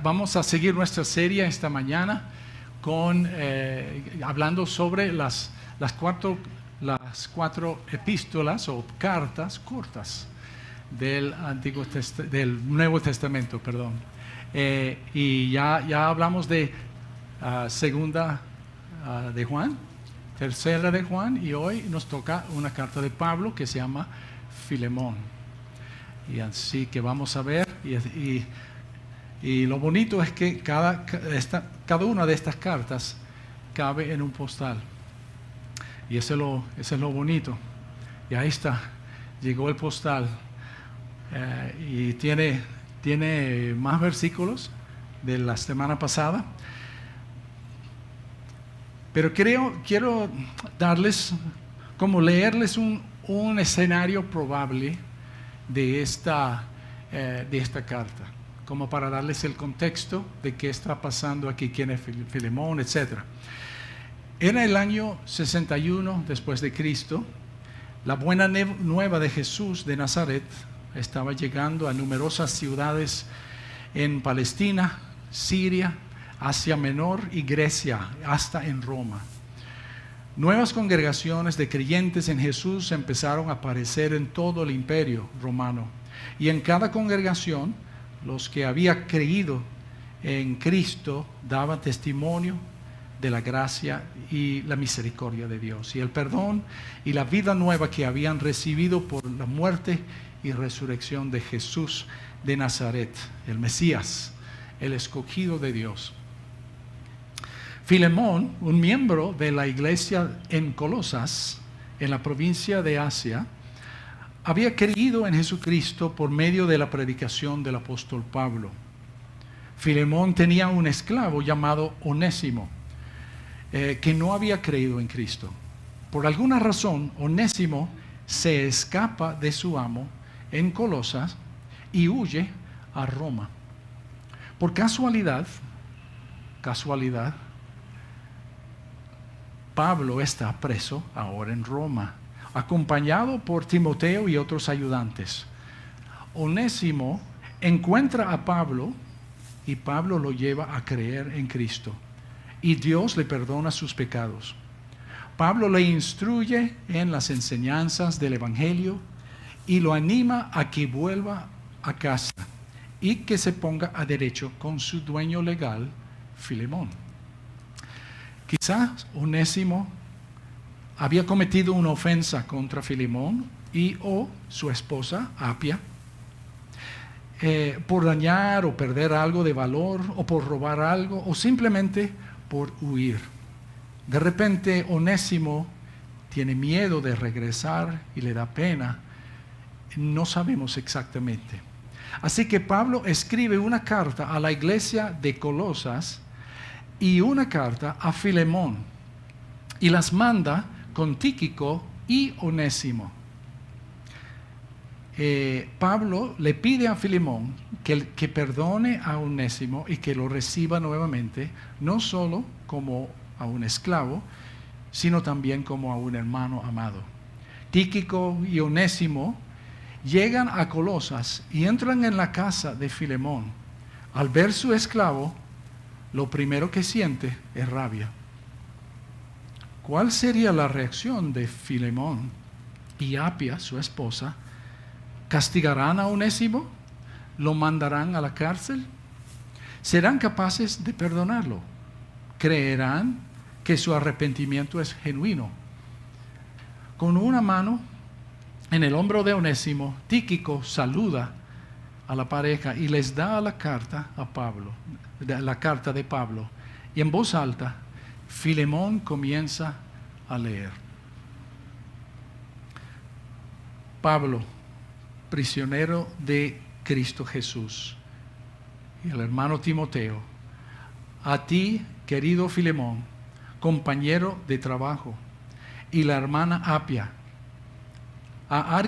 Vamos a seguir nuestra serie esta mañana hablando sobre las cuatro epístolas o cartas cortas del Nuevo Testamento, perdón. Y ya hablamos de segunda de Juan, tercera de Juan, y hoy nos toca una carta de Pablo que se llama Filemón. Y así que vamos a ver y lo bonito es que cada una de estas cartas cabe en un postal. Y eso es lo bonito. Y ahí está, llegó el postal. Y tiene más versículos de la semana pasada. Pero quiero darles, como leerles un escenario probable de esta carta, como para darles el contexto de qué está pasando aquí, quién es Filemón, etc. Era el año 61 después de Cristo. La buena nueva de Jesús de Nazaret estaba llegando a numerosas ciudades en Palestina, Siria, Asia Menor y Grecia, hasta en Roma. Nuevas congregaciones de creyentes en Jesús empezaron a aparecer en todo el imperio romano. Y en cada congregación, los que habían creído en Cristo daban testimonio de la gracia y la misericordia de Dios, y el perdón y la vida nueva que habían recibido por la muerte y resurrección de Jesús de Nazaret, el Mesías, el escogido de Dios. Filemón, un miembro de la iglesia en Colosas, en la provincia de Asia, había creído en Jesucristo por medio de la predicación del apóstol Pablo. Filemón tenía un esclavo llamado Onésimo, que no había creído en Cristo. Por alguna razón, Onésimo se escapa de su amo en Colosas y huye a Roma. Por casualidad, Pablo está preso ahora en Roma, acompañado por Timoteo y otros ayudantes. Onésimo encuentra a Pablo y Pablo lo lleva a creer en Cristo, y Dios le perdona sus pecados. Pablo le instruye en las enseñanzas del Evangelio y lo anima a que vuelva a casa y que se ponga a derecho con su dueño legal, Filemón. Quizás Onésimo había cometido una ofensa contra Filemón o su esposa, Apia, por dañar o perder algo de valor, o por robar algo, o simplemente por huir. De repente Onésimo tiene miedo de regresar y le da pena. No sabemos exactamente. Así que Pablo escribe una carta a la iglesia de Colosas y una carta a Filemón, y las manda con Tíquico y Onésimo. Pablo le pide a Filemón que perdone a Onésimo y que lo reciba nuevamente, no solo como a un esclavo, sino también como a un hermano amado. Tíquico y Onésimo llegan a Colosas y entran en la casa de Filemón. Al ver su esclavo, lo primero que siente es rabia. ¿Cuál sería la reacción de Filemón y Apia, su esposa? ¿Castigarán a Onésimo? ¿Lo mandarán a la cárcel? ¿Serán capaces de perdonarlo? ¿Creerán que su arrepentimiento es genuino? Con una mano en el hombro de Onésimo, Tíquico saluda a la pareja y les da la carta de Pablo. Y en voz alta, Filemón comienza a leer. Pablo, prisionero de Cristo Jesús, y el hermano Timoteo, a ti, querido Filemón, compañero de trabajo, y la hermana Apia, a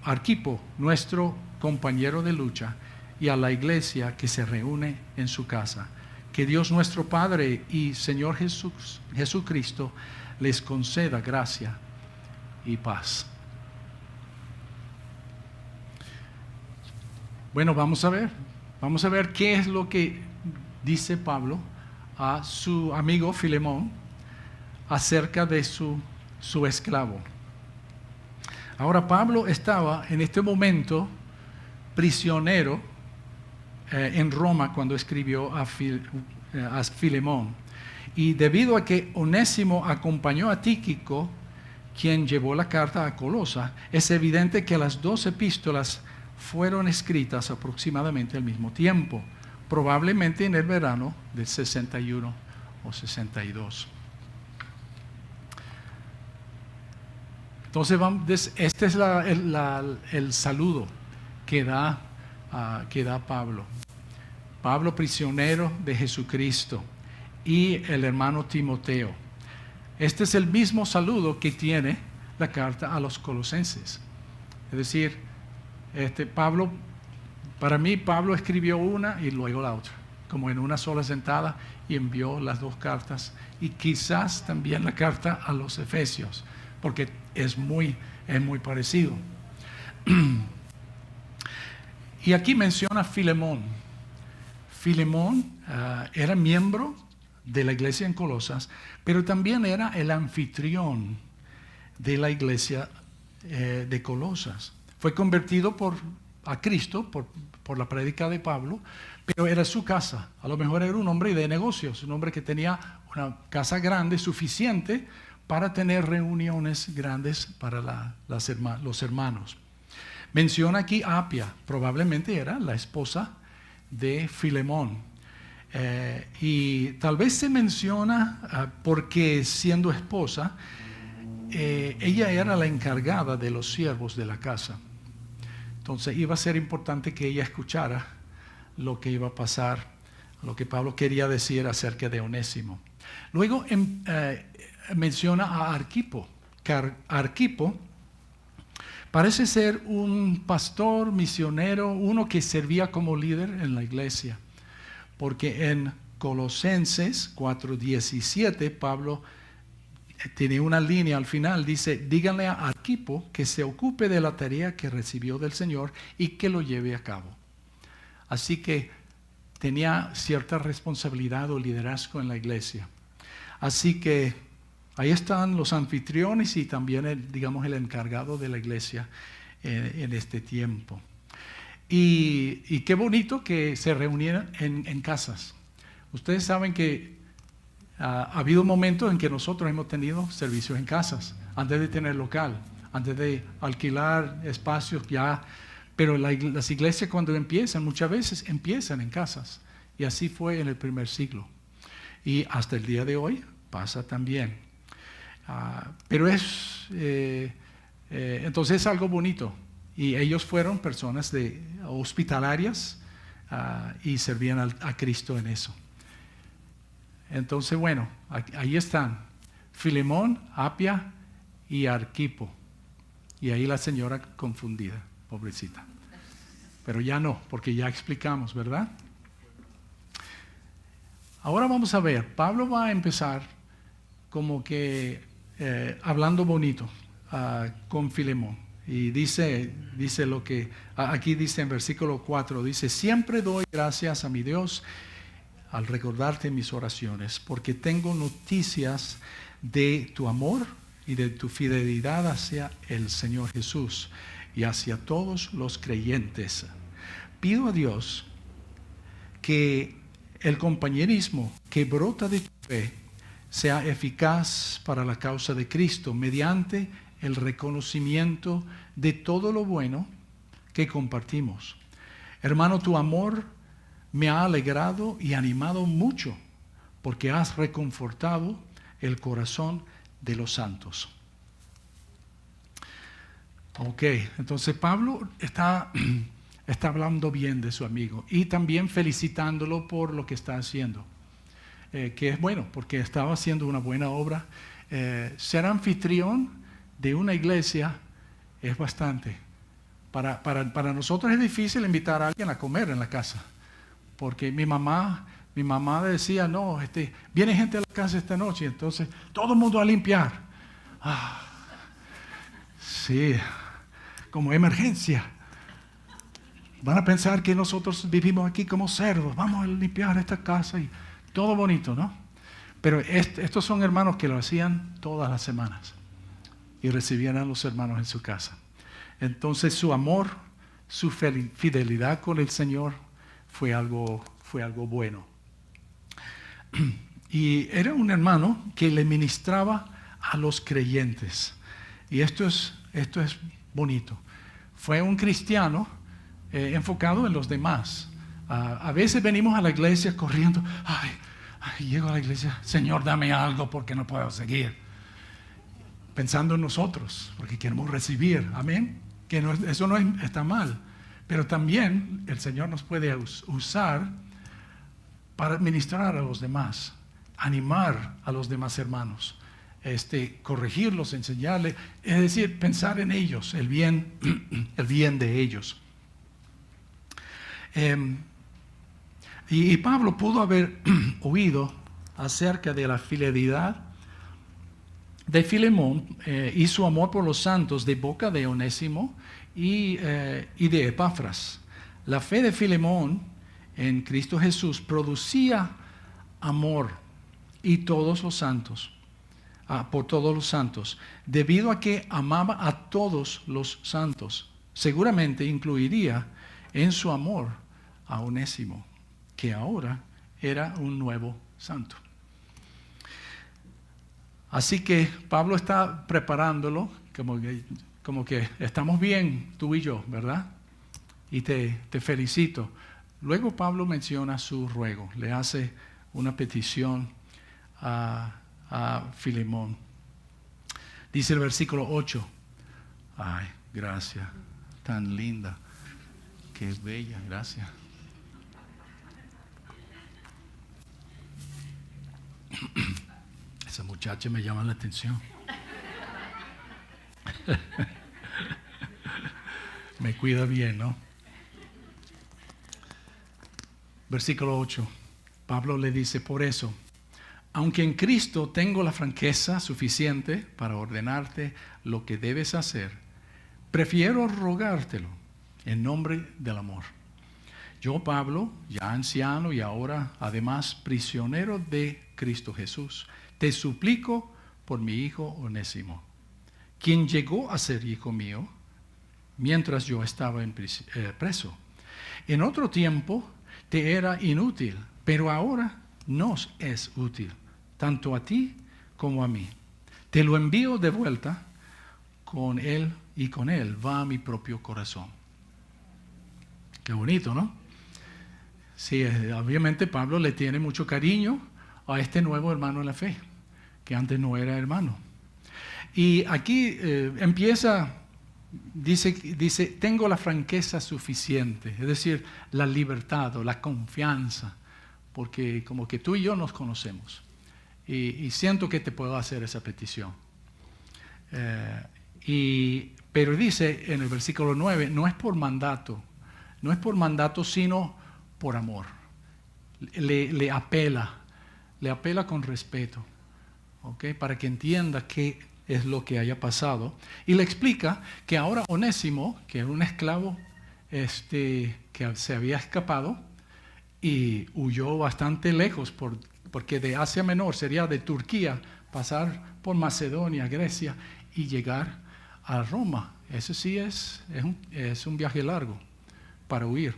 Arquipo, nuestro compañero de lucha, y a la iglesia que se reúne en su casa. Que Dios nuestro Padre y Señor Jesucristo les conceda gracia y paz. Bueno, vamos a ver qué es lo que dice Pablo a su amigo Filemón acerca de su esclavo. Ahora Pablo estaba en este momento prisionero en Roma cuando escribió a Filemón. Y debido a que Onésimo acompañó a Tíquico, quien llevó la carta a Colosa, es evidente que las dos epístolas fueron escritas aproximadamente al mismo tiempo, probablemente en el verano del 61 o 62. Entonces, este es el saludo que da Pablo. Pablo, prisionero de Jesucristo, y el hermano Timoteo. Este es el mismo saludo que tiene la carta a los colosenses. Es decir, para mí Pablo escribió una y luego la otra, como en una sola sentada, y envió las dos cartas, y quizás también la carta a los Efesios, porque es muy parecido. Y aquí menciona Filemón. Filemón era miembro de la iglesia en Colosas, pero también era el anfitrión de la iglesia de Colosas. Fue convertido a Cristo por la prédica de Pablo, pero era su casa. A lo mejor era un hombre de negocios, un hombre que tenía una casa grande, suficiente para tener reuniones grandes para los hermanos. Menciona aquí a Apia, probablemente era la esposa de Filemón. Y tal vez se menciona porque siendo esposa, ella era la encargada de los siervos de la casa. Entonces iba a ser importante que ella escuchara lo que iba a pasar, lo que Pablo quería decir acerca de Onésimo. Luego menciona a Arquipo. Arquipo parece ser un pastor misionero, uno que servía como líder en la iglesia. Porque en Colosenses 4:17, Pablo tiene una línea al final, dice: díganle a Arquipo que se ocupe de la tarea que recibió del Señor y que lo lleve a cabo. Así que tenía cierta responsabilidad o liderazgo en la iglesia. Así que ahí están los anfitriones y también el encargado de la iglesia en este tiempo. Y qué bonito que se reunieran en casas. Ustedes saben que ha habido momentos en que nosotros hemos tenido servicios en casas, antes de tener local, antes de alquilar espacios ya. Pero las iglesias cuando empiezan, muchas veces empiezan en casas. Y así fue en el primer siglo. Y hasta el día de hoy pasa también. Pero entonces es algo bonito. Y ellos fueron personas hospitalarias y servían a Cristo en eso. Entonces, bueno, ahí están Filemón, Apia y Arquipo. Y ahí la señora confundida, pobrecita. Pero ya no, porque ya explicamos, ¿verdad? Ahora vamos a ver, Pablo va a empezar como que hablando bonito con Filemón. Y dice lo que aquí dice en versículo 4, dice: siempre doy gracias a mi Dios al recordarte mis oraciones, porque tengo noticias de tu amor y de tu fidelidad hacia el Señor Jesús y hacia todos los creyentes. Pido a Dios que el compañerismo que brota de tu fe sea eficaz para la causa de Cristo, mediante el reconocimiento de todo lo bueno que compartimos. Hermano, tu amor me ha alegrado y animado mucho, porque has reconfortado el corazón de los santos. Ok, entonces Pablo está hablando bien de su amigo y también felicitándolo por lo que está haciendo, que es bueno, porque estaba haciendo una buena obra. Ser anfitrión de una iglesia es bastante. Para nosotros es difícil invitar a alguien a comer en la casa, porque mi mamá decía: no, viene gente a la casa esta noche, entonces todo el mundo a limpiar. Sí, como emergencia. van a pensar que nosotros vivimos aquí como cerdos, vamos a limpiar esta casa y todo bonito, ¿no? Pero estos son hermanos que lo hacían todas las semanas y recibían a los hermanos en su casa. Entonces su amor, su fidelidad con el Señor fue algo bueno. Y era un hermano que le ministraba a los creyentes. Y esto es bonito. Fue un cristiano enfocado en los demás. A veces venimos a la iglesia corriendo. Ay, llego a la iglesia. Señor, dame algo porque no puedo seguir. Pensando en nosotros, porque queremos recibir. Amén. Que eso no está mal. Pero también el Señor nos puede usar para ministrar a los demás, animar a los demás hermanos, corregirlos, enseñarles, es decir, pensar en ellos, el bien de ellos. Y Pablo pudo haber oído acerca de la fidelidad de Filemón y su amor por los santos de boca de Onésimo y de Epafras. La fe de Filemón en Cristo Jesús producía amor y todos los santos, por todos los santos, debido a que amaba a todos los santos. Seguramente incluiría en su amor a Onésimo, que ahora era un nuevo santo. Así que Pablo está preparándolo, como que estamos bien tú y yo, ¿verdad? Y te felicito. Luego Pablo menciona su ruego, le hace una petición a Filemón. Dice el versículo 8. Ay, gracias, tan linda, qué bella, gracias. Esa muchacha me llama la atención. Me cuida bien, ¿no? Versículo 8. Pablo le dice, por eso, aunque en Cristo tengo la franqueza suficiente para ordenarte lo que debes hacer, prefiero rogártelo en nombre del amor. Yo, Pablo, ya anciano y ahora además prisionero de Cristo Jesús, te suplico por mi hijo Onésimo, quien llegó a ser hijo mío mientras yo estaba preso. En otro tiempo te era inútil, pero ahora nos es útil, tanto a ti como a mí. Te lo envío de vuelta con él y con él va mi propio corazón. Qué bonito, ¿no? Sí, obviamente Pablo le tiene mucho cariño a este nuevo hermano en la fe, que antes no era hermano. Y aquí empieza, dice, tengo la franqueza suficiente, es decir, la libertad o la confianza, porque como que tú y yo nos conocemos. Y siento que te puedo hacer esa petición. Pero dice en el versículo 9, no es por mandato, sino por amor. Le apela con respeto, ¿okay? Para que entienda qué es lo que haya pasado. Y le explica que ahora Onésimo, que era un esclavo que se había escapado y huyó bastante lejos, porque de Asia Menor sería de Turquía, pasar por Macedonia, Grecia y llegar a Roma. Eso sí es un viaje largo para huir.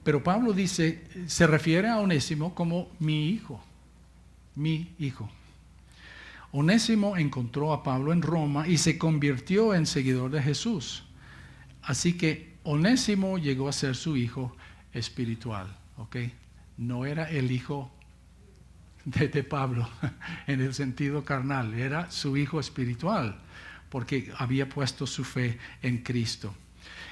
Pero Pablo dice, se refiere a Onésimo como mi hijo. Onésimo encontró a Pablo en Roma y se convirtió en seguidor de Jesús. Así que Onésimo llegó a ser su hijo espiritual, ¿ok? No era el hijo de Pablo en el sentido carnal, era su hijo espiritual, porque había puesto su fe en Cristo.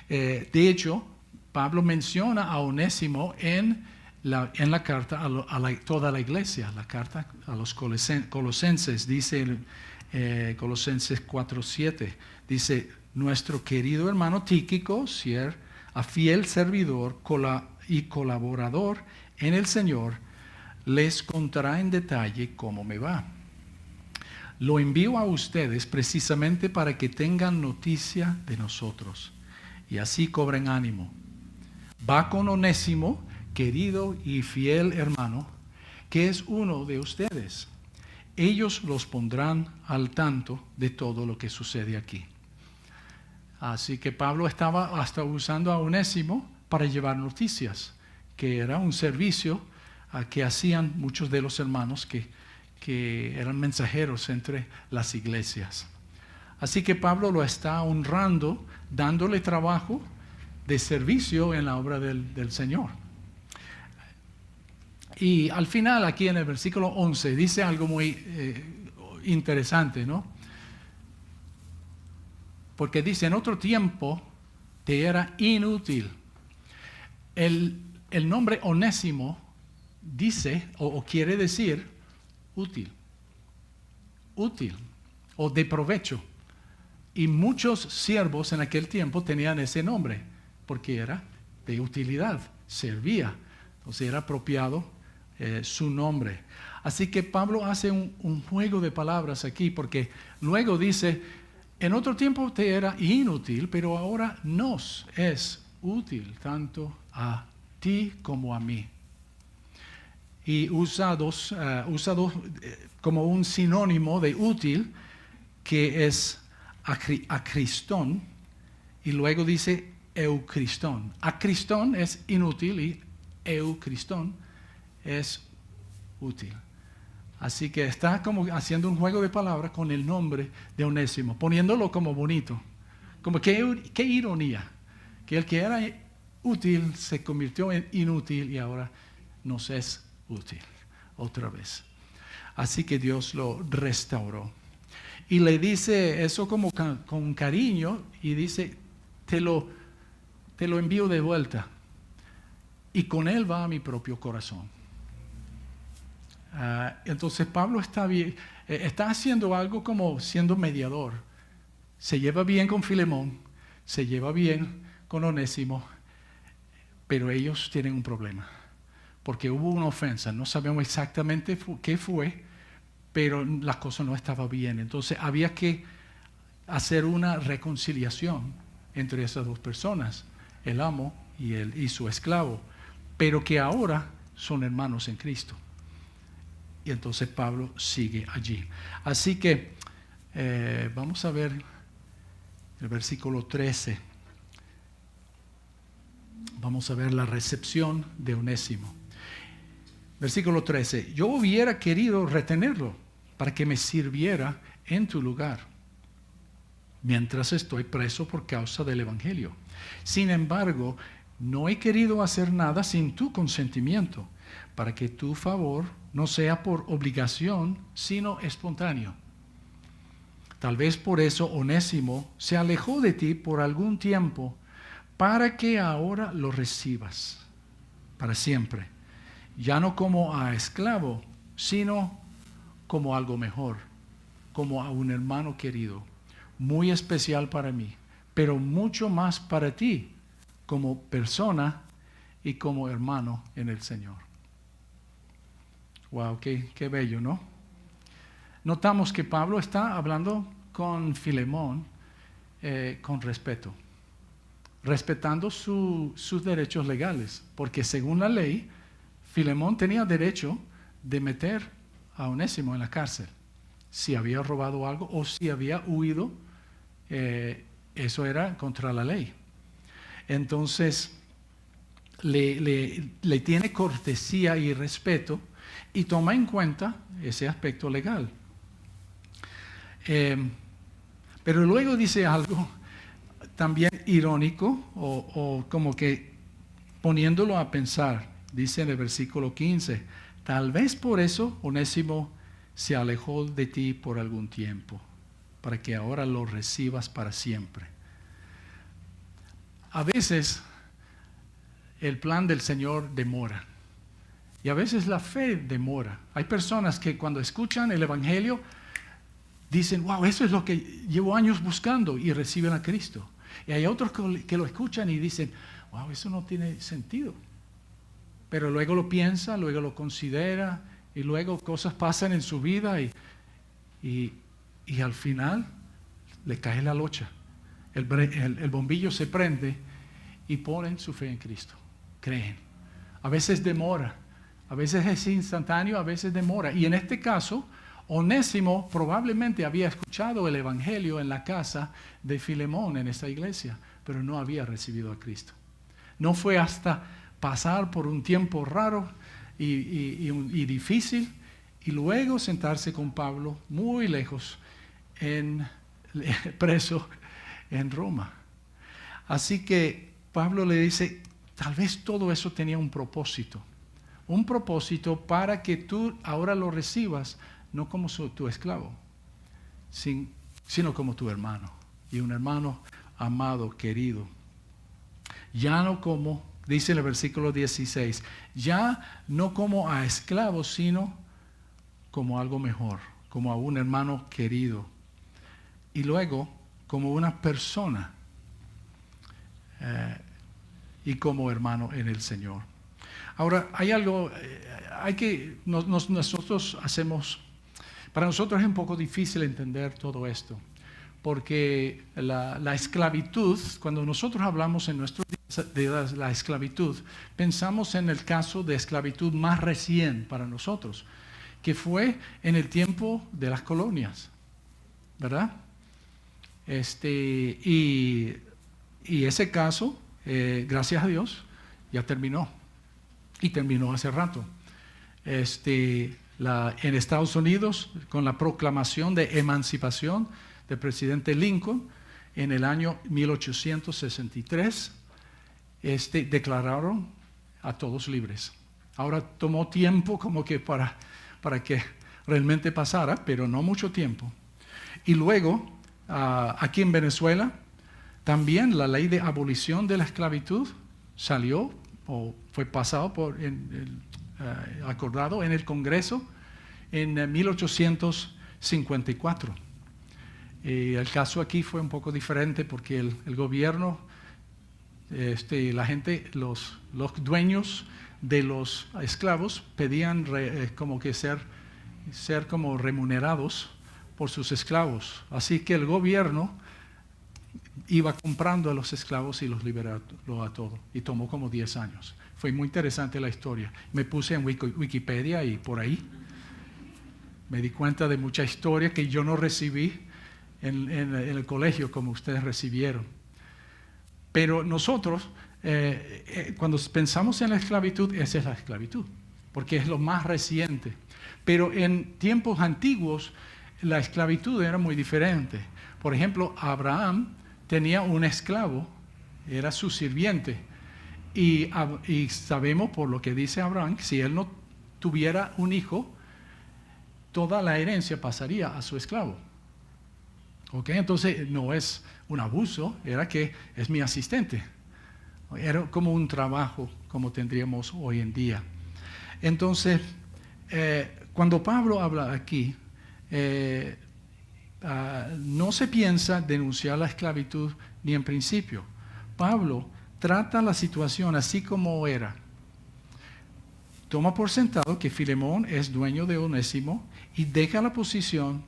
De hecho, Pablo menciona a Onésimo en la carta a toda la iglesia, la carta a los colosenses, dice Colosenses 4:7, dice, nuestro querido hermano Tíquico, a fiel servidor y colaborador en el Señor, les contará en detalle cómo me va. Lo envío a ustedes precisamente para que tengan noticia de nosotros y así cobren ánimo. Va con Onésimo, querido y fiel hermano, que es uno de ustedes. Ellos los pondrán al tanto de todo lo que sucede aquí. Así que Pablo estaba hasta usando a Onésimo para llevar noticias, que era un servicio que hacían muchos de los hermanos que eran mensajeros entre las iglesias. Así que Pablo lo está honrando, dándole trabajo de servicio en la obra del Señor. Y al final, aquí en el versículo 11, dice algo muy interesante, ¿no? Porque dice, en otro tiempo te era inútil. El nombre Onésimo dice o quiere decir útil o de provecho. Y muchos siervos en aquel tiempo tenían ese nombre porque era de utilidad, servía, entonces era apropiado su nombre. Así que Pablo hace un juego de palabras aquí, porque luego dice, en otro tiempo te era inútil, pero ahora nos es útil tanto a ti como a mí. Y usa dos como un sinónimo de útil, que es acristón, y luego dice eucristón. Acristón es inútil y eucristón es útil. Así que está como haciendo un juego de palabras con el nombre de Onésimo, poniéndolo como bonito. Como qué ironía, que el que era útil se convirtió en inútil y ahora nos es útil otra vez. Así que Dios lo restauró. Y le dice eso como con cariño y dice, te lo envío de vuelta. Y con él va a mi propio corazón. Entonces Pablo está haciendo algo como siendo mediador. Se lleva bien con Filemón, se lleva bien con Onésimo, pero ellos tienen un problema. Porque hubo una ofensa, no sabemos exactamente qué fue, pero la cosa no estaba bien. Entonces había que hacer una reconciliación entre esas dos personas, el amo y su esclavo, pero que ahora son hermanos en Cristo. Y entonces Pablo sigue allí. Así que vamos a ver el versículo 13. Vamos a ver la recepción de Onésimo. Versículo 13. Yo hubiera querido retenerlo para que me sirviera en tu lugar, mientras estoy preso por causa del Evangelio. Sin embargo, no he querido hacer nada sin tu consentimiento, para que tu favor no sea por obligación, sino espontáneo. Tal vez por eso Onésimo se alejó de ti por algún tiempo, para que ahora lo recibas para siempre, ya no como a esclavo, sino como algo mejor, como a un hermano querido, muy especial para mí, pero mucho más para ti, como persona y como hermano en el Señor. Wow, qué bello, ¿no? Notamos que Pablo está hablando con Filemón con respeto, respetando sus derechos legales, porque según la ley, Filemón tenía derecho de meter a Onésimo en la cárcel si había robado algo o si había huido. Eso era contra la ley. Entonces le tiene cortesía y respeto y toma en cuenta ese aspecto legal. Pero luego dice algo también irónico o como que poniéndolo a pensar. Dice en el versículo 15, tal vez por eso Onésimo se alejó de ti por algún tiempo, para que ahora lo recibas para siempre. A veces el plan del Señor demora y a veces la fe demora. Hay personas que cuando escuchan el Evangelio dicen, wow, eso es lo que llevo años buscando, y reciben a Cristo. Y hay otros que lo escuchan y dicen, wow, eso no tiene sentido. Pero luego lo piensa, luego lo considera y luego cosas pasan en su vida y al final le cae la locha el bombillo se prende y ponen su fe en Cristo. Creen. A veces demora, a veces es instantáneo, a veces demora. Y en este caso, Onésimo probablemente había escuchado el evangelio en la casa de Filemón en esta iglesia, pero no había recibido a Cristo. No fue hasta pasar por un tiempo raro y difícil y luego sentarse con Pablo muy lejos, preso en Roma. Así que Pablo le dice, tal vez todo eso tenía un propósito para que tú ahora lo recibas, no como tu esclavo, sino como tu hermano, y un hermano amado, querido. Ya no como, dice en el versículo 16, ya no como a esclavos, sino como algo mejor, como a un hermano querido. Y luego, como una persona y como hermano en el Señor. Ahora, hay algo, nosotros hacemos, para nosotros es un poco difícil entender todo esto, porque la esclavitud, cuando nosotros hablamos en nuestros días de la esclavitud, pensamos en el caso de esclavitud más recién para nosotros, que fue en el tiempo de las colonias, ¿verdad? Y ese caso, gracias a Dios, ya terminó. Y terminó hace rato. En Estados Unidos, con la proclamación de emancipación del presidente Lincoln, en el año 1863, declararon a todos libres. Ahora tomó tiempo como que para que realmente pasara, pero no mucho tiempo. Y luego, aquí en Venezuela, también la ley de abolición de la esclavitud salió o fue pasado acordado en el Congreso en 1854. El caso aquí fue un poco diferente porque el gobierno, la gente, los dueños de los esclavos pedían como que ser como remunerados por sus esclavos. Así que el gobierno iba comprando a los esclavos y los liberó a todos. Y tomó como 10 años. Fue muy interesante la historia. Me puse en Wikipedia y por ahí me di cuenta de mucha historia que yo no recibí en el colegio como ustedes recibieron. Pero nosotros, cuando pensamos en la esclavitud, esa es la esclavitud, porque es lo más reciente. Pero en tiempos antiguos, la esclavitud era muy diferente. Por ejemplo, Abraham tenía un esclavo, era su sirviente. Y sabemos por lo que dice Abraham, que si él no tuviera un hijo, toda la herencia pasaría a su esclavo. ¿Ok? Entonces no es un abuso, era que es mi asistente. Era como un trabajo, como tendríamos hoy en día. Entonces, cuando Pablo habla aquí, no se piensa denunciar la esclavitud ni en principio. Pablo trata la situación así como era. Toma por sentado que Filemón es dueño de Onésimo y deja la posición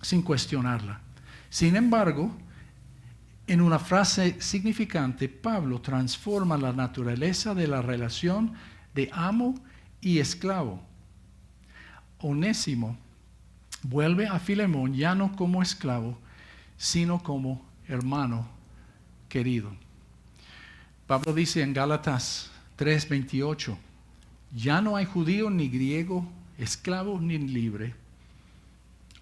sin cuestionarla. Sin embargo, en una frase significante, Pablo transforma la naturaleza de la relación de amo y esclavo. Onésimo vuelve a Filemón ya no como esclavo, sino como hermano querido. Pablo dice en Gálatas 3:28, ya no hay judío ni griego, esclavo ni libre,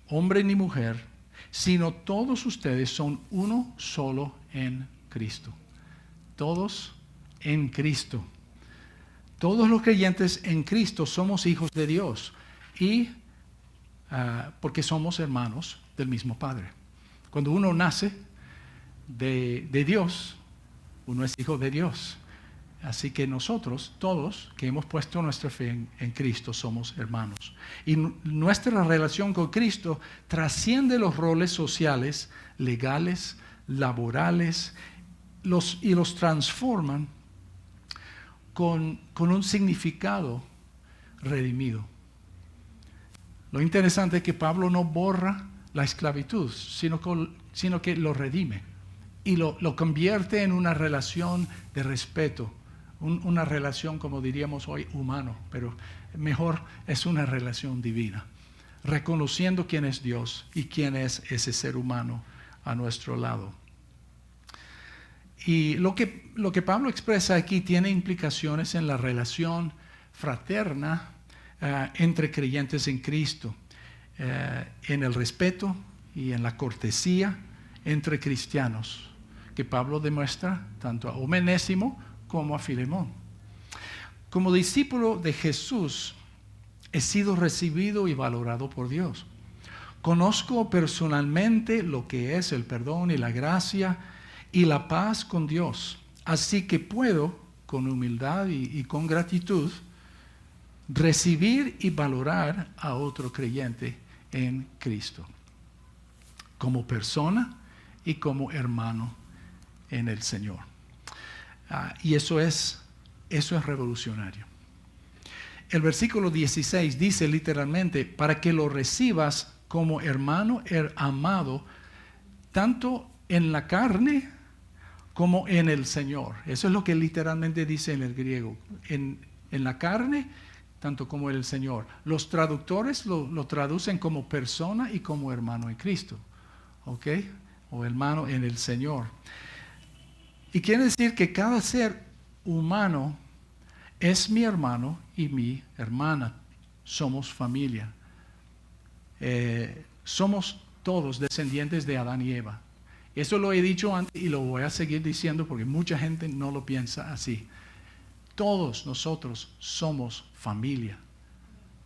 hombre ni mujer, sino todos ustedes son uno solo en Cristo. Todos en Cristo. Todos los creyentes en Cristo somos hijos de Dios y porque somos hermanos del mismo Padre. Cuando uno nace de Dios, uno es hijo de Dios. Así que nosotros, todos que hemos puesto nuestra fe en Cristo, somos hermanos. Y nuestra relación con Cristo trasciende los roles sociales, legales, laborales, y los transforman con un significado redimido. Lo interesante es que Pablo no borra la esclavitud, sino que lo redime. y lo convierte en una relación de respeto, una relación, como diríamos hoy, humano, pero mejor es una relación divina, reconociendo quién es Dios y quién es ese ser humano a nuestro lado. Y lo que Pablo expresa aquí tiene implicaciones en la relación fraterna entre creyentes en Cristo, en el respeto y en la cortesía entre cristianos, que Pablo demuestra tanto a Onésimo como a Filemón. Como discípulo de Jesús, he sido recibido y valorado por Dios. Conozco personalmente lo que es el perdón y la gracia y la paz con Dios. Así que puedo, con humildad y con gratitud, recibir y valorar a otro creyente en Cristo, como persona y como hermano en el Señor. Y eso es revolucionario. El versículo 16 dice literalmente, para que lo recibas como hermano amado, tanto en la carne como en el Señor. Eso es lo que literalmente dice en el griego. En la carne, tanto como en el Señor. Los traductores lo traducen como persona y como hermano en Cristo. ¿Ok? O hermano en el Señor. Y quiere decir que cada ser humano es mi hermano y mi hermana. Somos familia. Somos todos descendientes de Adán y Eva. Eso lo he dicho antes y lo voy a seguir diciendo porque mucha gente no lo piensa así. Todos nosotros somos familia.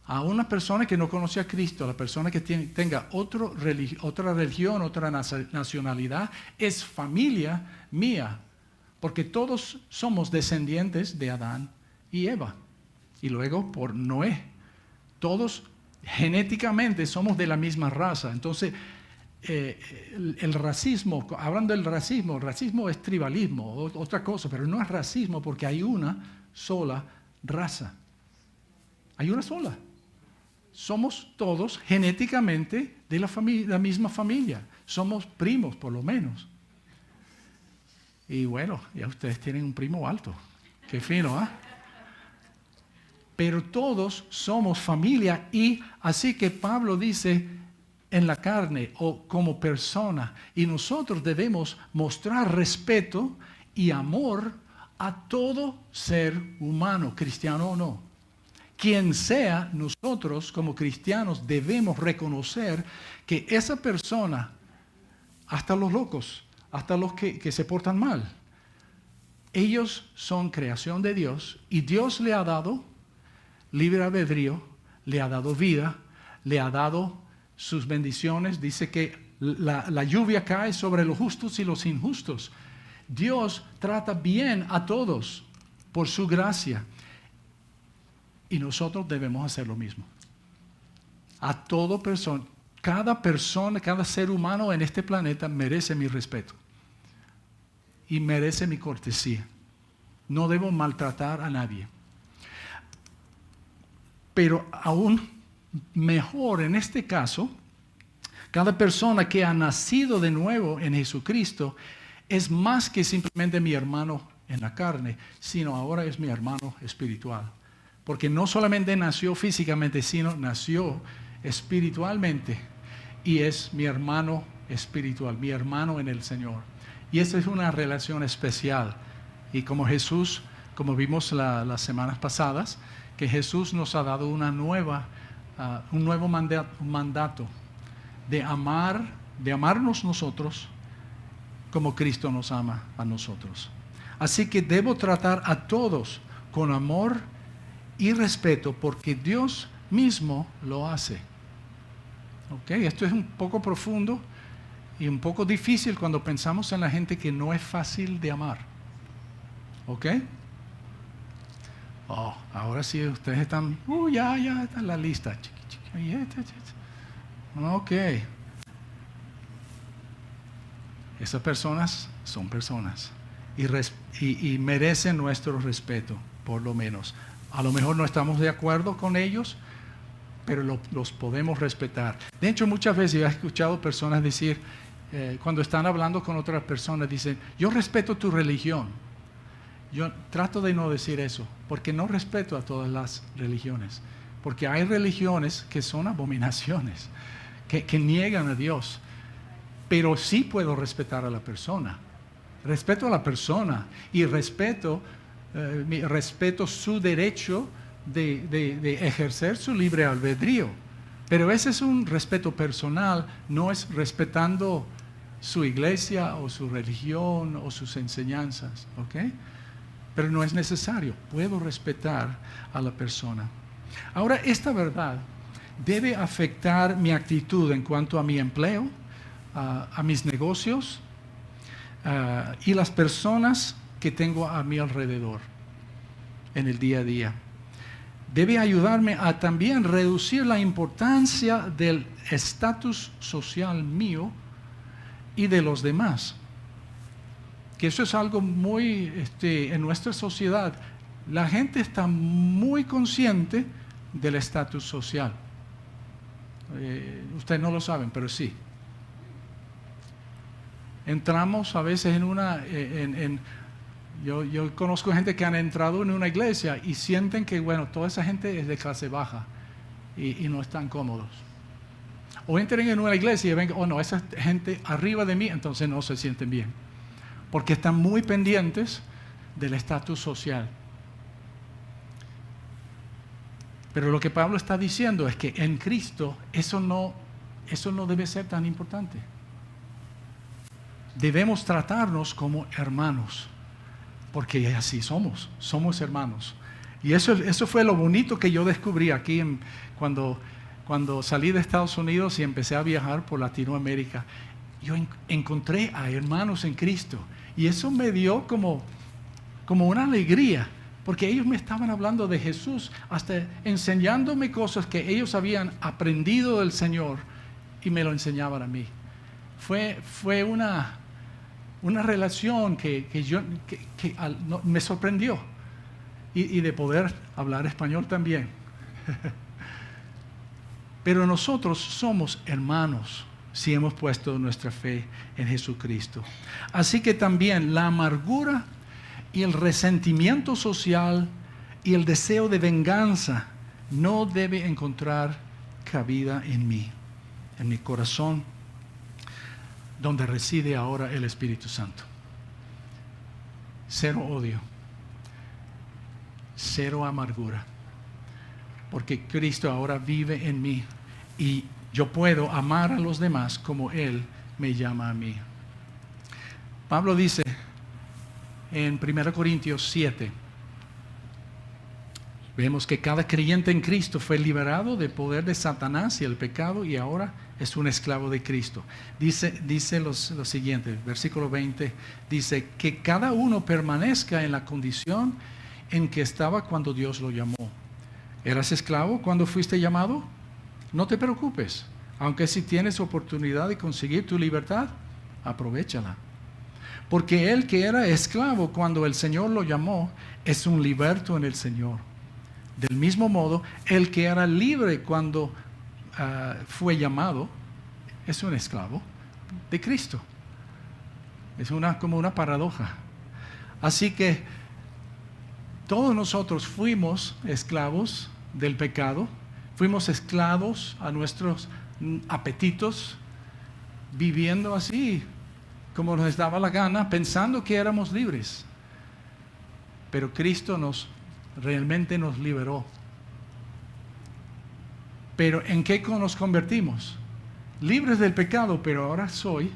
A una persona que no conoce a Cristo, a la persona que tenga otra religión, otra nacionalidad, es familia mía. Porque todos somos descendientes de Adán y Eva. Y luego por Noé. Todos genéticamente somos de la misma raza. Entonces, el racismo, hablando del racismo, el racismo es tribalismo, otra cosa, pero no es racismo porque hay una sola raza. Hay una sola. Somos todos genéticamente de la misma familia. Somos primos, por lo menos. Y bueno, ya ustedes tienen un primo alto. Qué fino, ¿ah? Pero todos somos familia y así que Pablo dice en la carne o como persona. Y nosotros debemos mostrar respeto y amor a todo ser humano, cristiano o no. Quien sea, nosotros como cristianos debemos reconocer que esa persona, hasta los locos, hasta los que se portan mal, ellos son creación de Dios y Dios le ha dado libre albedrío, le ha dado vida, le ha dado sus bendiciones. Dice que la lluvia cae sobre los justos y los injustos. Dios trata bien a todos por su gracia. Y nosotros debemos hacer lo mismo. A toda persona, cada ser humano en este planeta merece mi respeto. Y merece mi cortesía. No debo maltratar a nadie. Pero aún mejor en este caso, cada persona que ha nacido de nuevo en Jesucristo es más que simplemente mi hermano en la carne, sino ahora es mi hermano espiritual. Porque no solamente nació físicamente, sino nació espiritualmente y es mi hermano espiritual, mi hermano en el Señor. Y esa es una relación especial. Y como Jesús, como vimos las semanas pasadas, que Jesús nos ha dado un nuevo mandato de amarnos nosotros como Cristo nos ama a nosotros. Así que debo tratar a todos con amor y respeto porque Dios mismo lo hace. ¿Okay? Esto es un poco profundo y un poco difícil cuando pensamos en la gente que no es fácil de amar. ¿Ok? Oh, ahora sí ustedes están, ya está en la lista. Ok. Esas personas son personas y merecen nuestro respeto, por lo menos. A lo mejor no estamos de acuerdo con ellos, pero los podemos respetar. De hecho, muchas veces he escuchado personas decir, cuando están hablando con otras personas, dicen, yo respeto tu religión. Yo trato de no decir eso, porque no respeto a todas las religiones. Porque hay religiones que son abominaciones, que niegan a Dios. Pero sí puedo respetar a la persona. Respeto a la persona y respeto su derecho de ejercer su libre albedrío. Pero ese es un respeto personal, no es respetando su iglesia o su religión o sus enseñanzas, ¿ok? Pero no es necesario, puedo respetar a la persona. Ahora, esta verdad debe afectar mi actitud en cuanto a mi empleo, a mis negocios y las personas que tengo a mi alrededor en el día a día. Debe ayudarme a también reducir la importancia del estatus social mío y de los demás. Que eso es algo muy, en nuestra sociedad, la gente está muy consciente del estatus social. Ustedes no lo saben, pero sí. Entramos a veces yo conozco gente que han entrado en una iglesia y sienten que, bueno, toda esa gente es de clase baja y no están cómodos. O entren en una iglesia y ven, oh no, esa gente arriba de mí, entonces no se sienten bien. Porque están muy pendientes del estatus social. Pero lo que Pablo está diciendo es que en Cristo eso no debe ser tan importante. Debemos tratarnos como hermanos, porque así somos hermanos. Y eso fue lo bonito que yo descubrí aquí cuando salí de Estados Unidos y empecé a viajar por Latinoamérica. Yo encontré a hermanos en Cristo y eso me dio como una alegría, porque ellos me estaban hablando de Jesús, hasta enseñándome cosas que ellos habían aprendido del Señor y me lo enseñaban a mí. Fue una relación que me sorprendió y de poder hablar español también. Pero nosotros somos hermanos si hemos puesto nuestra fe en Jesucristo. Así que también la amargura y el resentimiento social y el deseo de venganza no debe encontrar cabida en mí, en mi corazón, donde reside ahora el Espíritu Santo. Cero odio, cero amargura, porque Cristo ahora vive en mí y yo puedo amar a los demás como Él me llama a mí. Pablo dice en 1 Corintios 7, vemos que cada creyente en Cristo fue liberado del poder de Satanás y el pecado y ahora es un esclavo de Cristo. Dice lo siguiente, versículo 20, dice que cada uno permanezca en la condición en que estaba cuando Dios lo llamó. ¿Eras esclavo cuando fuiste llamado? No te preocupes, aunque si tienes oportunidad de conseguir tu libertad, aprovéchala. Porque el que era esclavo cuando el Señor lo llamó, es un liberto en el Señor. Del mismo modo, el que era libre cuando fue llamado, es un esclavo de Cristo. Es como una paradoja. Así que todos nosotros fuimos esclavos del pecado, fuimos esclavos a nuestros apetitos, viviendo así, como nos daba la gana, pensando que éramos libres. Pero Cristo realmente nos liberó. Pero ¿en qué nos convertimos? Libres del pecado, pero ahora soy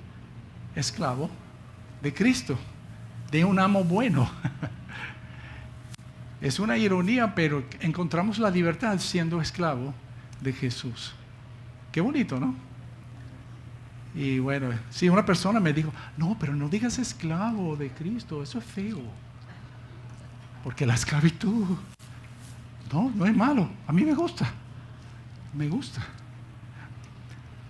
esclavo de Cristo, de un amo bueno. Es una ironía, pero encontramos la libertad siendo esclavo de Jesús. Qué bonito, ¿no? Y bueno, si una persona me dijo, no, pero no digas esclavo de Cristo, eso es feo. Porque la esclavitud, no es malo, a mí me gusta.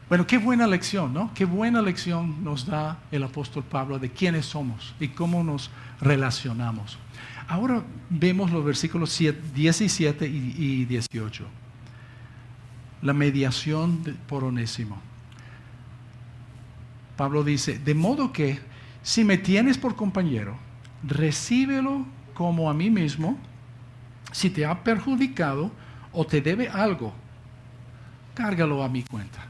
Bueno, qué buena lección, ¿no? Qué buena lección nos da el apóstol Pablo de quiénes somos y cómo nos relacionamos. Ahora vemos los versículos 17 y 18. La mediación por Onésimo. Pablo dice, de modo que si me tienes por compañero, recíbelo como a mí mismo. Si te ha perjudicado o te debe algo, cárgalo a mi cuenta.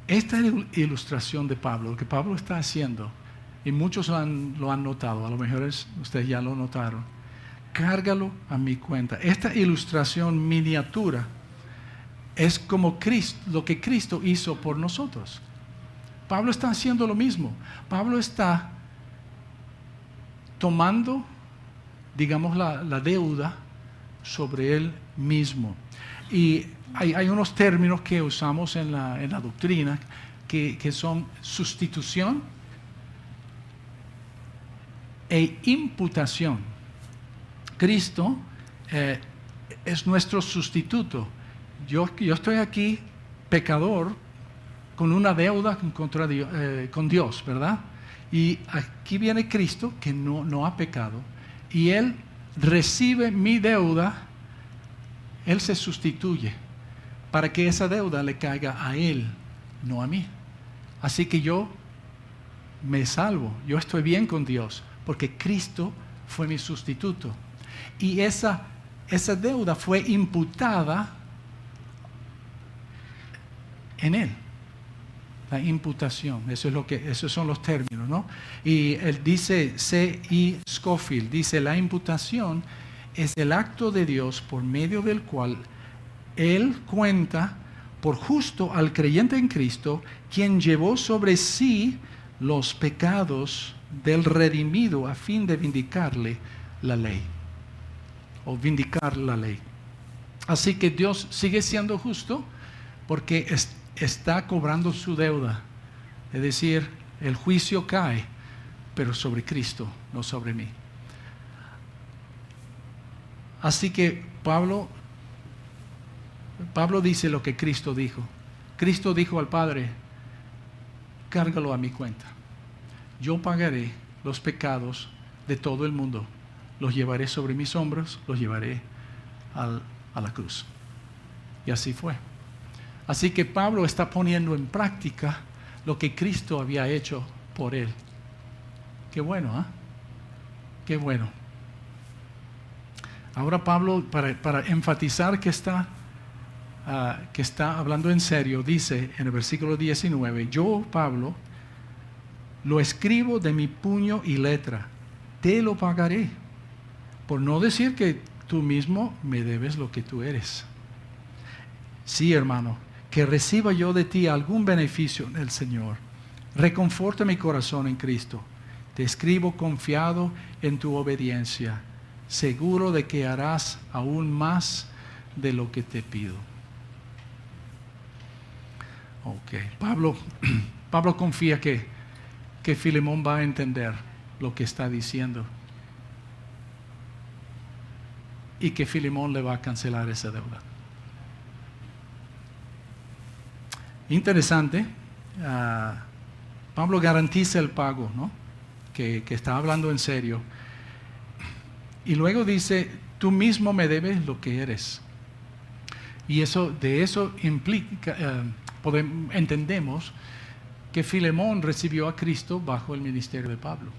Esta ilustración de Pablo, lo que Pablo está haciendo, y muchos lo han notado, a lo mejor ustedes ya lo notaron, cárgalo a mi cuenta. Esta ilustración miniatura es como lo que Cristo hizo por nosotros. Pablo está haciendo lo mismo. Pablo está tomando, digamos, la deuda sobre él mismo. Y hay unos términos que usamos en la doctrina que son sustitución e imputación. Cristo es nuestro sustituto. Yo estoy aquí, pecador, con una deuda con Dios, ¿verdad? Y aquí viene Cristo, que no ha pecado, y Él recibe mi deuda. Él se sustituye para que esa deuda le caiga a Él, no a mí. Así que yo me salvo, yo estoy bien con Dios, porque Cristo fue mi sustituto. Y esa deuda fue imputada en Él. La imputación, esos son los términos, ¿no? Y él dice, C.I. Scofield, dice, la imputación es el acto de Dios por medio del cual Él cuenta por justo al creyente en Cristo, quien llevó sobre sí los pecados del redimido a fin de vindicarle la ley, o vindicar la ley. Así que Dios sigue siendo justo porque está cobrando su deuda. Es decir, el juicio cae, pero sobre Cristo, no sobre mí. Así que Pablo dice lo que Cristo dijo. Cristo dijo al Padre, cárgalo a mi cuenta. Yo pagaré los pecados de todo el mundo. Los llevaré sobre mis hombros, los llevaré a la cruz. Y así fue. Así que Pablo está poniendo en práctica lo que Cristo había hecho por él. Qué bueno, ¿eh? Qué bueno. Ahora Pablo, para enfatizar que está hablando en serio, dice en el versículo 19, yo, Pablo, lo escribo de mi puño y letra, te lo pagaré, por no decir que tú mismo me debes lo que tú eres. Sí, hermano, que reciba yo de ti algún beneficio en el Señor. Reconforta mi corazón en Cristo. Te escribo confiado en tu obediencia, seguro de que harás aún más de lo que te pido. Ok, Pablo confía que Filemón va a entender lo que está diciendo y que Filemón le va a cancelar esa deuda. Interesante, Pablo garantiza el pago, ¿no? Que está hablando en serio. Y luego dice, tú mismo me debes lo que eres. Y de eso implica, entendemos que Filemón recibió a Cristo bajo el ministerio de Pablo.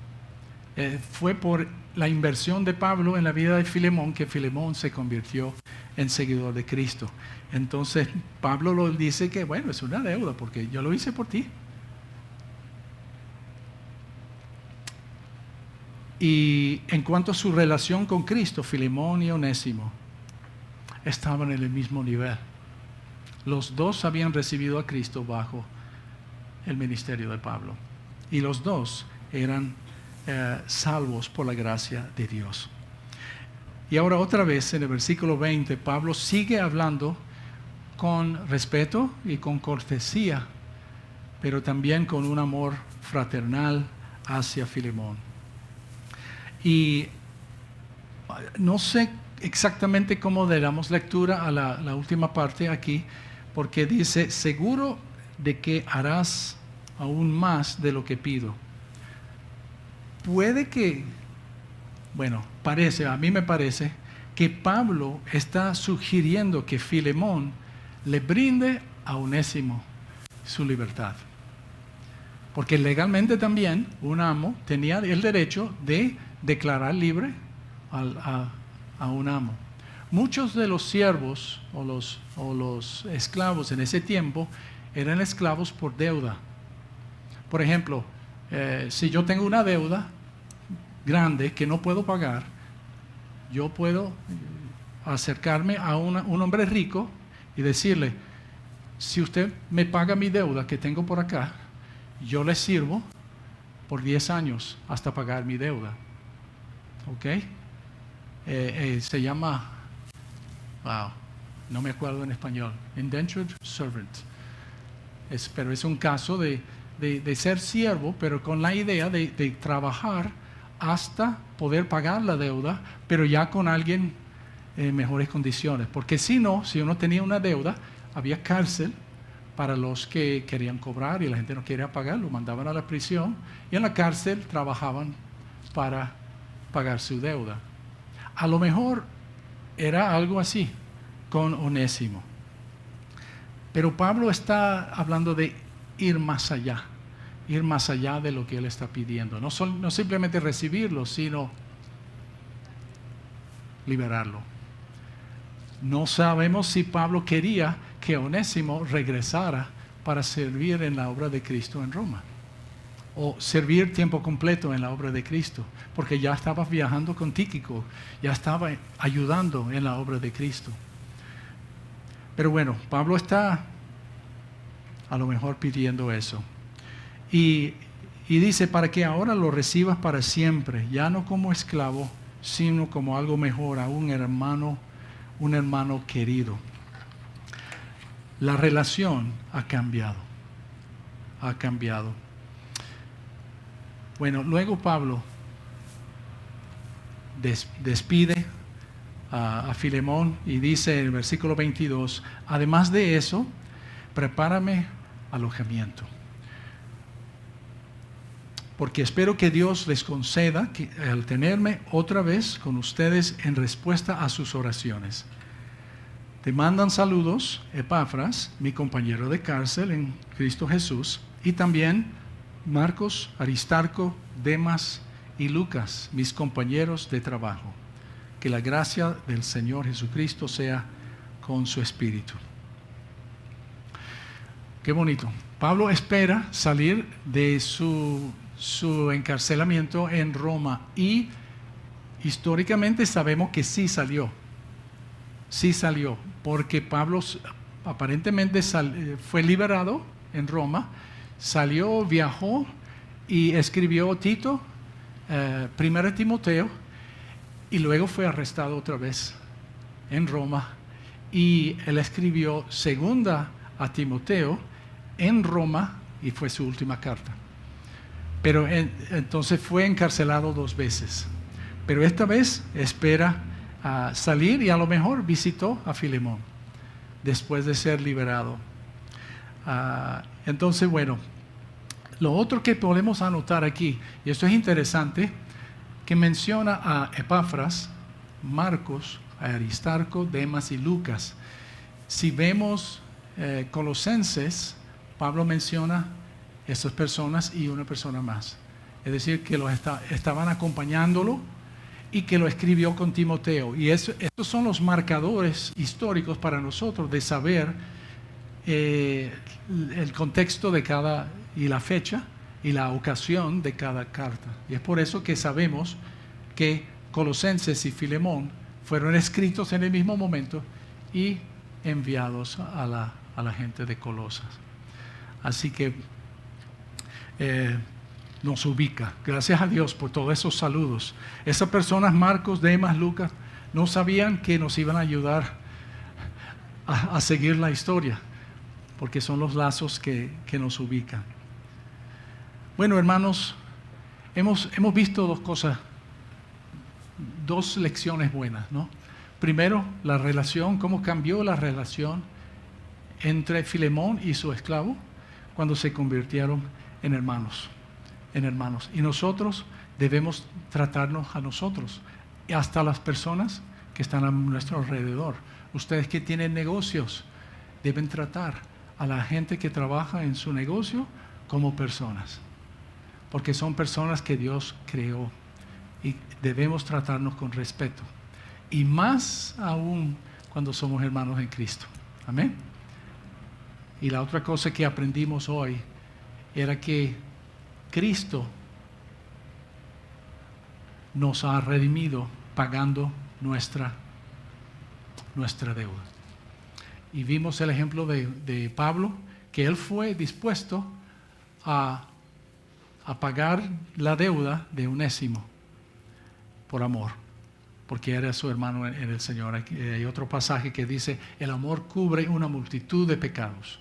Fue por la inversión de Pablo en la vida de Filemón que Filemón se convirtió en seguidor de Cristo. Entonces Pablo lo dice que bueno, es una deuda porque yo lo hice por ti. Y en cuanto a su relación con Cristo, Filemón y Onésimo estaban en el mismo nivel. Los dos habían recibido a Cristo bajo el ministerio de Pablo. Y los dos eran salvos por la gracia de Dios. Y ahora otra vez en el versículo 20, Pablo sigue hablando con respeto y con cortesía, pero también con un amor fraternal hacia Filemón. Y no sé exactamente cómo le damos lectura a la última parte aquí, porque dice, seguro de que harás aún más de lo que pido. Puede que, a mí me parece que Pablo está sugiriendo que Filemón le brinde a Onésimo su libertad. Porque legalmente también un amo tenía el derecho de declarar libre a un amo. Muchos de los siervos o los esclavos en ese tiempo eran esclavos por deuda. Por ejemplo, si yo tengo una deuda grande que no puedo pagar, yo puedo acercarme a un hombre rico y decirle: si usted me paga mi deuda que tengo por acá, yo le sirvo por 10 años hasta pagar mi deuda. ¿Ok? Se llama, no me acuerdo en español, indentured servant. Pero es un caso de ser siervo, pero con la idea de trabajar hasta poder pagar la deuda, pero ya con alguien en mejores condiciones. Porque si uno tenía una deuda, había cárcel para los que querían cobrar y la gente no quería pagar, lo mandaban a la prisión y en la cárcel trabajaban para pagar su deuda. A lo mejor era algo así con Onésimo. Pero Pablo está hablando de ir más allá de lo que él está pidiendo. No simplemente recibirlo, sino liberarlo. No sabemos si Pablo quería que Onésimo regresara para servir en la obra de Cristo en Roma, o servir tiempo completo en la obra de Cristo, porque ya estaba viajando con Tíquico, ya estaba ayudando en la obra de Cristo. Pero bueno, Pablo está a lo mejor pidiendo eso. Y dice: para que ahora lo recibas para siempre, ya no como esclavo, sino como algo mejor, a un hermano querido. La relación ha cambiado. Bueno, luego Pablo despide a Filemón y dice en el versículo 22: además de eso, prepárame alojamiento, porque espero que Dios les conceda que, al tenerme otra vez con ustedes en respuesta a sus oraciones. Te mandan saludos Epafras, mi compañero de cárcel en Cristo Jesús, y también Marcos, Aristarco, Demas y Lucas, mis compañeros de trabajo. Que la gracia del Señor Jesucristo sea con su espíritu. Qué bonito. Pablo espera salir de su encarcelamiento en Roma, y históricamente sabemos que sí salió, porque Pablo aparentemente fue liberado en Roma, salió, viajó y escribió Tito, primero Timoteo, y luego fue arrestado otra vez en Roma, y él escribió segunda a Timoteo en Roma, y fue su última carta. Pero entonces fue encarcelado 2 veces. Pero esta vez espera salir, y a lo mejor visitó a Filemón después de ser liberado. Entonces, bueno, lo otro que podemos anotar aquí, y esto es interesante, que menciona a Epafras, Marcos, a Aristarco, Demas y Lucas. Si vemos Colosenses, Pablo menciona estas personas y una persona más. Es decir, que estaban acompañándolo y que lo escribió con Timoteo. Y estos son los marcadores históricos para nosotros de saber el contexto de cada, y la fecha y la ocasión de cada carta. Y es por eso que sabemos que Colosenses y Filemón fueron escritos en el mismo momento y enviados a la gente de Colosas. Así que nos ubica. Gracias a Dios por todos esos saludos. Esas personas, Marcos, Demas, Lucas, no sabían que nos iban a ayudar a seguir la historia, porque son los lazos que nos ubican. Bueno, hermanos, hemos visto 2 cosas, 2 lecciones buenas, ¿no? Primero, la relación, cómo cambió la relación entre Filemón y su esclavo cuando se convirtieron en hermanos. Y nosotros debemos tratarnos a nosotros y hasta las personas que están a nuestro alrededor. Ustedes que tienen negocios deben tratar a la gente que trabaja en su negocio como personas, porque son personas que Dios creó y debemos tratarnos con respeto, y más aún cuando somos hermanos en Cristo. Amén. Y la otra cosa que aprendimos hoy era que Cristo nos ha redimido pagando nuestra deuda. Y vimos el ejemplo de Pablo, que él fue dispuesto a pagar la deuda de Onésimo por amor, porque era su hermano en el Señor. Hay otro pasaje que dice: el amor cubre una multitud de pecados.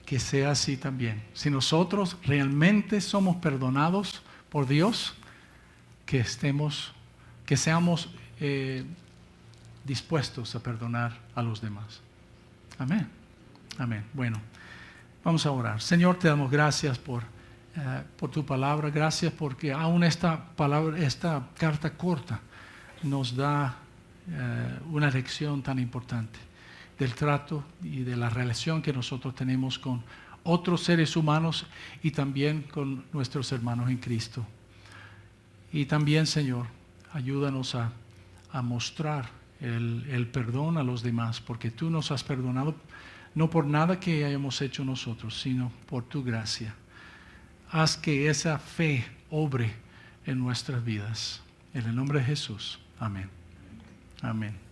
Que sea así también. Si nosotros realmente somos perdonados por Dios, que seamos dispuestos a perdonar a los demás. Amén. Amén. Bueno, vamos a orar. Señor, te damos gracias por tu palabra. Gracias porque aún esta carta corta nos da una lección tan importante del trato y de la relación que nosotros tenemos con otros seres humanos y también con nuestros hermanos en Cristo. Y también, Señor, ayúdanos a mostrar el perdón a los demás, porque tú nos has perdonado no por nada que hayamos hecho nosotros, sino por tu gracia. Haz que esa fe obre en nuestras vidas. En el nombre de Jesús. Amén. Amén.